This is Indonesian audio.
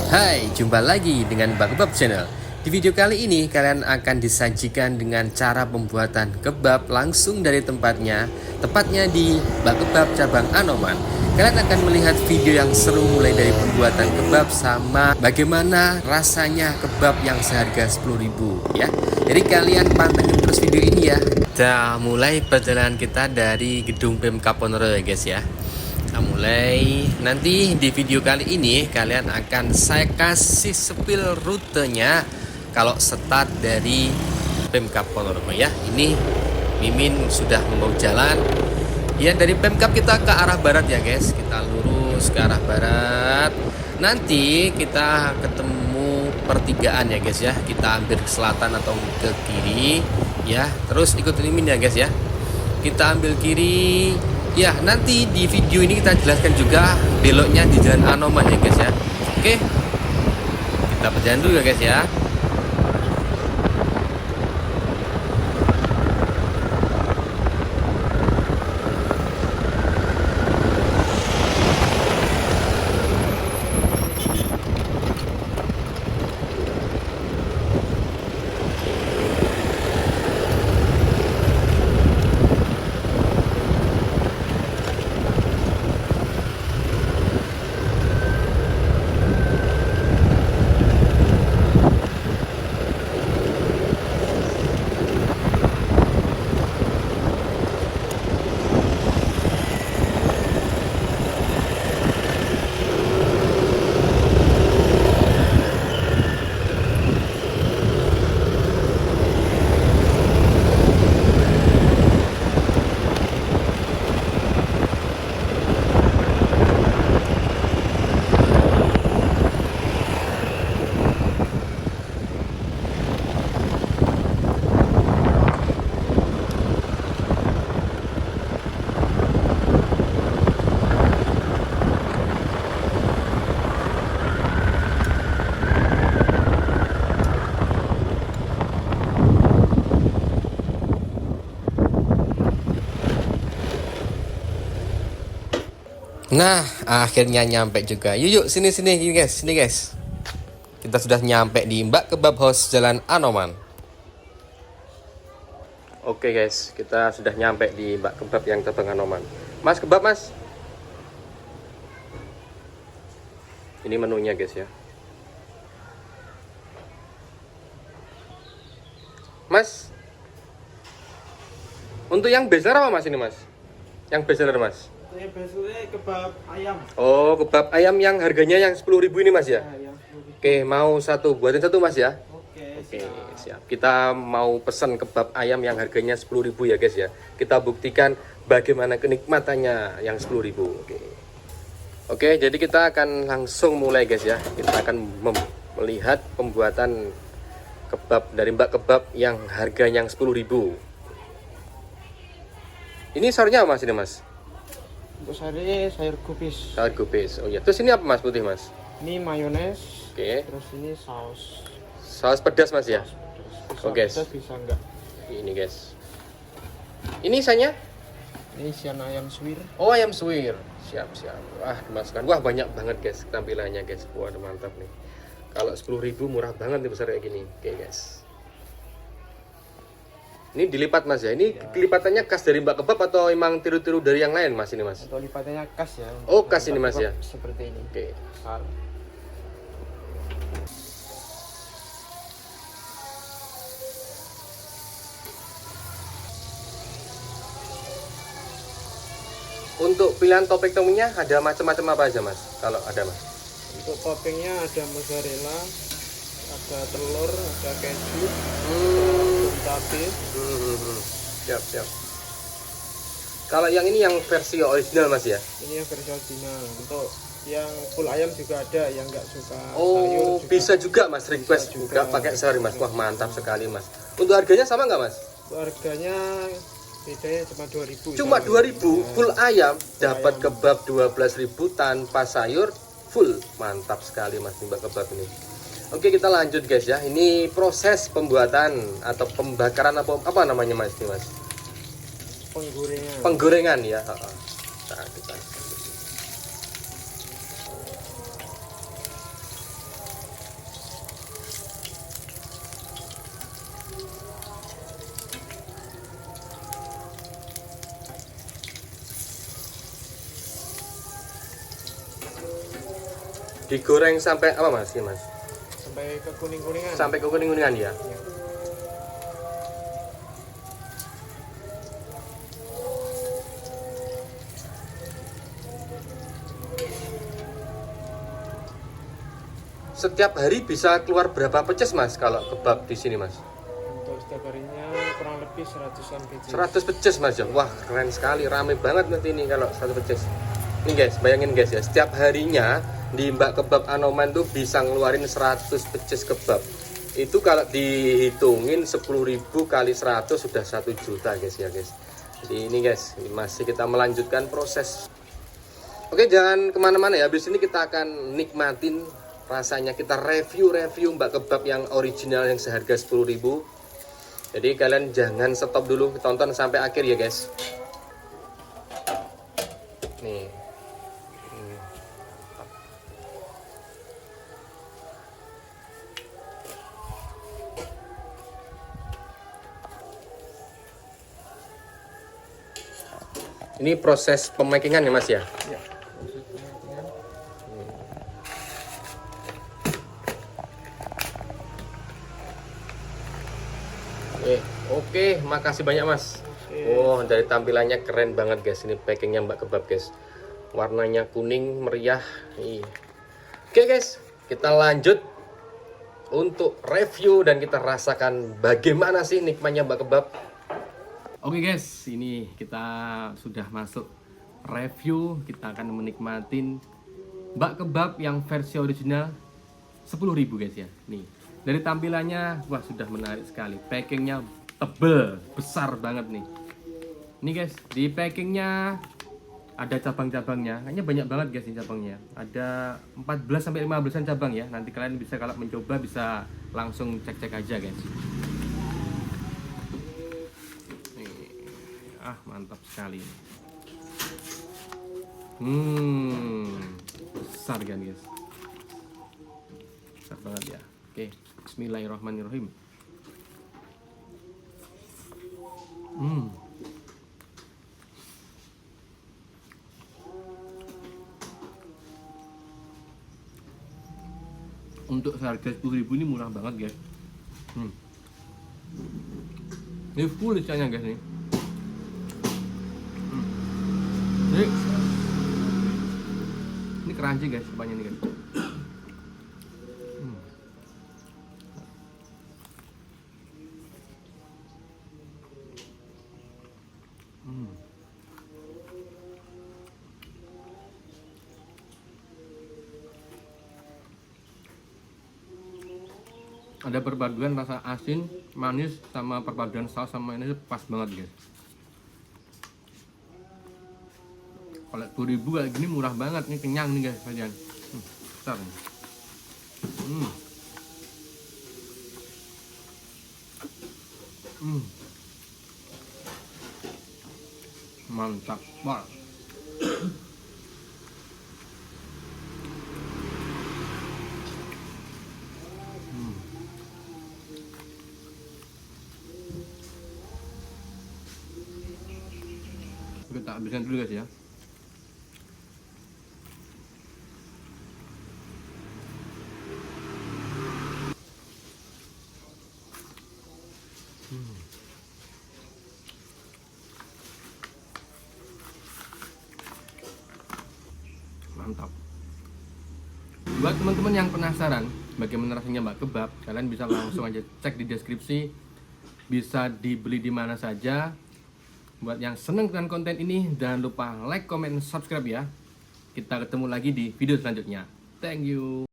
Hai, jumpa lagi dengan Bang Kebab Channel. Di video kali ini kalian akan disajikan dengan cara pembuatan kebab langsung dari tempatnya, tepatnya di Bang Kebab cabang Anoman. Kalian akan melihat video yang seru mulai dari pembuatan kebab sama bagaimana rasanya kebab yang seharga 10.000 ya. Jadi kalian pantengin terus video ini ya. Kita mulai perjalanan kita dari gedung Pemkab Ponorogo ya guys ya. Nah, mulai nanti di video kali ini kalian akan saya kasih spill rutenya kalau start dari Pemkab Ponorogo ya. Ini Mimin sudah mau jalan. Ya dari Pemkab kita ke arah barat ya guys. Kita lurus ke arah barat. Nanti kita ketemu pertigaan ya guys ya. Kita ambil ke selatan atau ke kiri ya. Terus ikutin Mimin ya guys ya. Kita ambil kiri. Ya, nanti di video ini kita jelaskan juga beloknya di Jalan Anoman ya guys ya. Oke. Kita berjalan dulu ya guys ya. Nah, akhirnya nyampe juga. Yuk, sini guys, sini guys. Kita sudah nyampe di Mbak Kebab House Jalan Anoman. Oke guys, kita sudah nyampe di Mbak Kebab yang cabang Anoman. Mas kebab mas. Ini menunya guys ya. Mas, untuk yang bestseller apa mas ini mas? Yang bestseller mas? Biasanya kebab ayam. Oh, kebab ayam yang harganya yang 10.000 ini mas ya? Yang 10.000. Oke, mau satu, buatin satu mas ya? Oke, Oke, siap. Kita mau pesan kebab ayam yang harganya 10.000 ya guys ya. Kita buktikan bagaimana kenikmatannya yang 10.000. Oke, jadi kita akan langsung mulai guys ya. Kita akan melihat pembuatan kebab dari Mbak Kebab yang harganya yang 10.000. Ini sayurnya apa mas ini mas? untuk sari sayur kubis. Sayur kubis. Oh iya. Terus ini apa mas putih mas? Ini mayones. Oke. Terus ini saus. Saus pedas mas ya? Bisa, Oh, guys. bisa enggak? Ini guys. Ini isiannya? Ini isian ayam suwir. Oh ayam suwir. Siap. Wah dimasukkan. Wah banyak banget guys tampilannya guys. Wah mantap nih. Kalau 10.000 murah banget nih besar kayak gini. Oke guys. Ini dilipat mas ya. Ini Ya. lipatannya khas dari Mbak Kebab atau emang tiru-tiru dari yang lain mas ini mas? Untuk lipatannya khas ya. Oh, khas ini, Kebab Mas, ya? Seperti ini. Oke. Besar. Untuk pilihan topping toppingnya ada macam-macam apa aja mas? Kalau ada mas? Untuk toppingnya ada mozzarella, ada telur, ada keju, cabai. Siap. Kalau yang ini yang versi original mas ya? Ini yang versi original. Untuk yang full ayam juga ada, yang nggak suka sayur Oh juga. bisa juga mas request Bisa juga juga. pakai sayur mas. Wah mantap sekali mas. Untuk harganya sama nggak mas? Untuk harganya bedanya cuma 2.000. Cuma 2.000 full ayam dapat ayam. kebab 12.000 tanpa sayur full. Mantap sekali mas Mbak Kebab ini. Oke kita lanjut guys ya. Ini proses pembuatan atau pembakaran apa namanya mas ini mas? Penggorengan. Penggorengan ya. Nah, kita Digoreng sampai apa mas? Ini mas? Sampai ke kuning-kuningan. Sampai ke kuning-kuningan ya? Ya. Setiap hari bisa keluar berapa peces mas kalau kebab di sini mas? Untuk setiap harinya kurang lebih 100-an biji. 100 peces mas ya? Wah keren sekali, rame banget nanti ini kalau 100 peces. Ini guys, bayangin guys ya, setiap harinya di Mbak Kebab Anoman tuh bisa ngeluarin 100 peces kebab. Itu kalau dihitungin 10.000 kali 100 sudah 1 juta guys ya guys. Jadi ini guys, ini masih kita melanjutkan proses. Oke, jangan kemana-mana ya, habis ini kita akan nikmatin rasanya, kita review Mbak Kebab yang original yang seharga 10.000. Jadi kalian jangan stop dulu, tonton sampai akhir ya guys. Nih. Ini proses pemakingan ya mas ya? Ya. Oke, makasih banyak mas. Oh, dari tampilannya keren banget guys. Ini packingnya Mbak Kebab guys. Warnanya kuning meriah. Iya. Oke guys, kita lanjut untuk review dan kita rasakan bagaimana sih nikmatnya Mbak Kebab. Oke guys, ini kita sudah masuk review. Kita akan menikmatin Mbak Kebab yang versi original 10.000 guys ya. Nih, dari tampilannya wah sudah menarik sekali. Packingnya tebel, besar banget nih. Ini guys, di packingnya ada cabang-cabangnya. Kayaknya banyak banget guys ini cabangnya. Ada 14 sampai 15-an cabang ya. Nanti kalian bisa kalau mencoba bisa langsung cek-cek aja guys. Mantap sekali. Besar kan guys. Besar banget ya. Oke, bismillahirrahmanirrahim. Untuk harga 10.000 ini murah banget guys. Ini full isiannya guys nih. Ini crunchy guys, banyak nih guys. Ada perpaduan rasa asin, manis sama perpaduan saus sama ini pas banget guys. Kalau 10.000 kayak gini murah banget, ini kenyang nih guys kalian. Besar nih. Mantap banget. Kita habiskan dulu guys ya. Mantap. Buat teman-teman yang penasaran bagaimana rasanya Mbak Kebab, kalian bisa langsung aja cek di deskripsi. Bisa dibeli di mana saja. Buat yang seneng dengan konten ini, jangan lupa like, comment, subscribe ya. Kita ketemu lagi di video selanjutnya. Thank you.